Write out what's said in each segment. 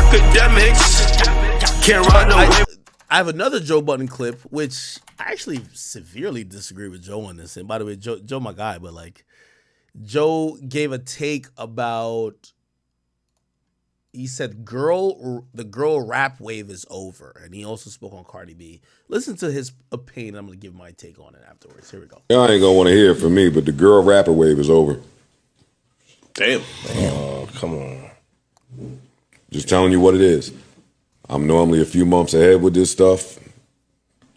Akademiks can't run away. I have another Joe Budden clip, which I actually severely disagree with Joe on this. And by the way, Joe my guy, but like Joe gave a take about, he said the girl rap wave is over. And he also spoke on Cardi B. Listen to his opinion. I'm going to give my take on it afterwards. Here we go. Y'all ain't going to want to hear it from me, but the girl rapper wave is over. Damn. Come on. Just telling you what it is. I'm normally a few months ahead with this stuff.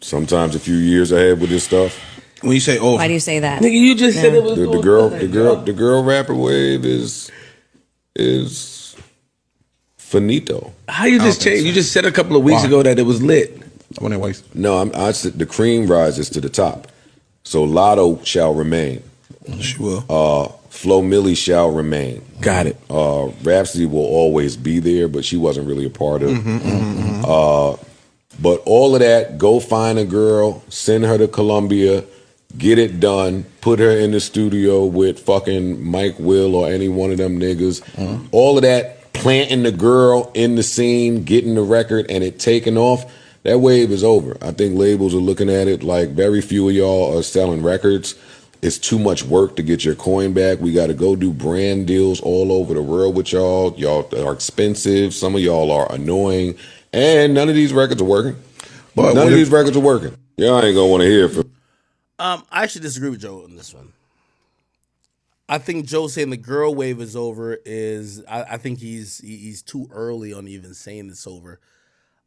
Sometimes a few years ahead with this stuff. When you say over, Why do you say that? nigga, you just said it was The girl rapper wave is finito. How you just changed? You just said a couple of weeks ago that it was lit. No, I said the cream rises to the top. So Lotto shall remain. She will. Flo Milli shall remain. Got it. Rhapsody will always be there, but she wasn't really a part of. But all of that, go find a girl, send her to Columbia, get it done, put her in the studio with fucking Mike Will or any one of them niggas. All of that, planting the girl in the scene, getting the record, and it taking off. That wave is over. I think labels are looking at it like very few of y'all are selling records. It's too much work to get your coin back. We got to go do brand deals all over the world with y'all. Y'all are expensive. Some of y'all are annoying. And none of these records are working. None of these records are working. Y'all ain't going to want to hear it from. I actually disagree with Joe on this one. I think Joe saying the girl wave is over is, I think he's too early on even saying it's over.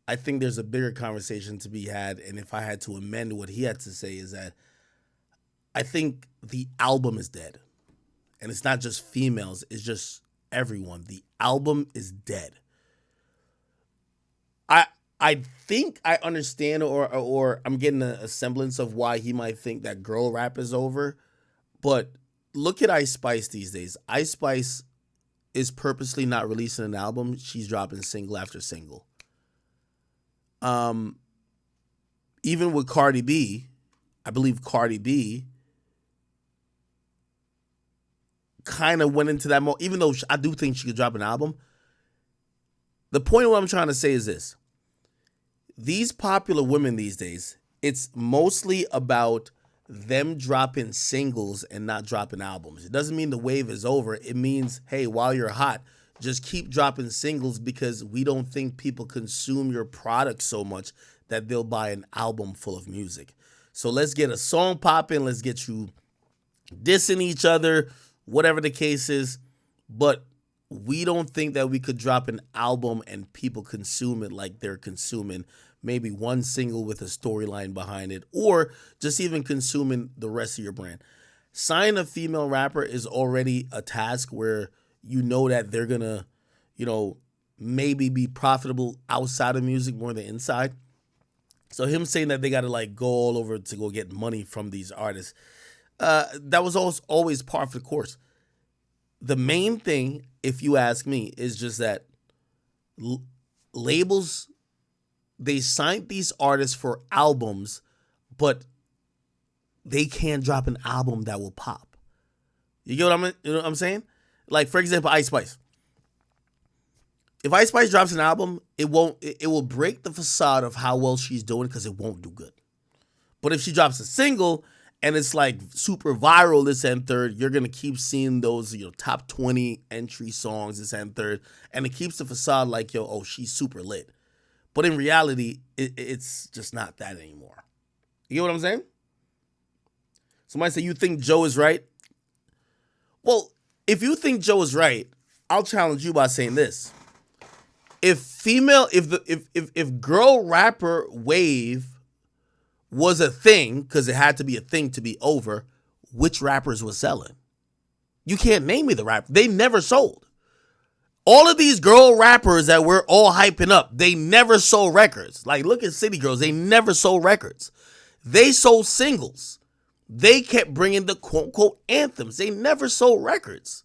I think there's a bigger conversation to be had. And if I had to amend what he had to say is that I think the album is dead. And it's not just females, it's just everyone. The album is dead. I think I understand or I'm getting a semblance of why he might think that girl rap is over. But look at Ice Spice these days. Ice Spice is purposely not releasing an album. She's dropping single after single. Even with Cardi B, I believe Cardi B kind of went into that mode, even though I do think she could drop an album. The point of what I'm trying to say is this. These popular women these days, it's mostly about them dropping singles and not dropping albums. It doesn't mean the wave is over. It means, hey, while you're hot, just keep dropping singles because we don't think people consume your product so much that they'll buy an album full of music. So let's get a song popping. Let's get you dissing each other, whatever the case is. But we don't think that we could drop an album and people consume it like they're consuming maybe one single with a storyline behind it, or just even consuming the rest of your brand. Signing a female rapper is already a task where you know that they're gonna, maybe be profitable outside of music more than inside. So him saying that they gotta like go all over to go get money from these artists, that was always par for the course. The main thing, if you ask me, is just that labels, they signed these artists for albums, but they can't drop an album that will pop. You get what I'm saying? Like, for example, Ice Spice. If Ice Spice drops an album, it will break the facade of how well she's doing because it won't do good. But if she drops a single and it's like super viral this and third, you're going to keep seeing those, top 20 entry songs this and third. And it keeps the facade like, she's super lit. But in reality, it's just not that anymore. You get what I'm saying? Somebody say, you think Joe is right? Well, if you think Joe is right, I'll challenge you by saying this. If girl rapper wave was a thing, because it had to be a thing to be over, which rappers were selling? You can't name me the rapper. They never sold. All of these girl rappers that we're all hyping up, they never sold records. Like, look at City Girls. They never sold records. They sold singles. They kept bringing the quote-unquote anthems. They never sold records.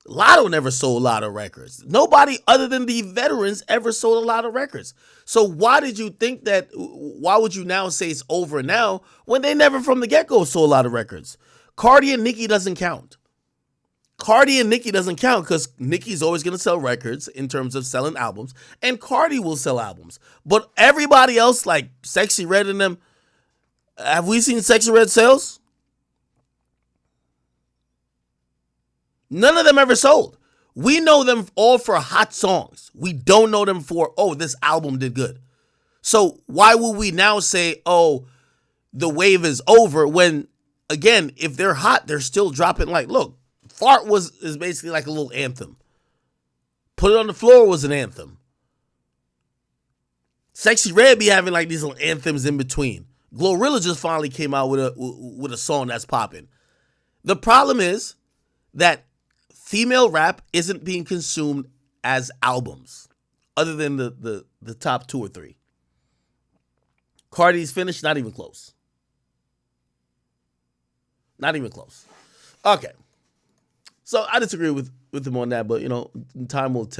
Lotto never sold a lot of records. Nobody other than the veterans ever sold a lot of records. So why would you now say it's over now when they never from the get-go sold a lot of records? Cardi and Nicki doesn't count. Cardi and Nicki doesn't count because Nicki's always going to sell records in terms of selling albums, and Cardi will sell albums. But everybody else, like Sexy Red and them, have we seen Sexy Red sales? None of them ever sold. We know them all for hot songs. We don't know them for, oh, this album did good. So why would we now say, oh, the wave is over when, again, if they're hot, they're still dropping like, look, Fart is basically like a little anthem. Put It on the Floor was an anthem. Sexy Red be having like these little anthems in between. Glorilla just finally came out with a song that's popping. The problem is that female rap isn't being consumed as albums, other than the top 2 or 3. Cardi's finished, not even close. Not even close. Okay. So I disagree with him on that, but time will tell.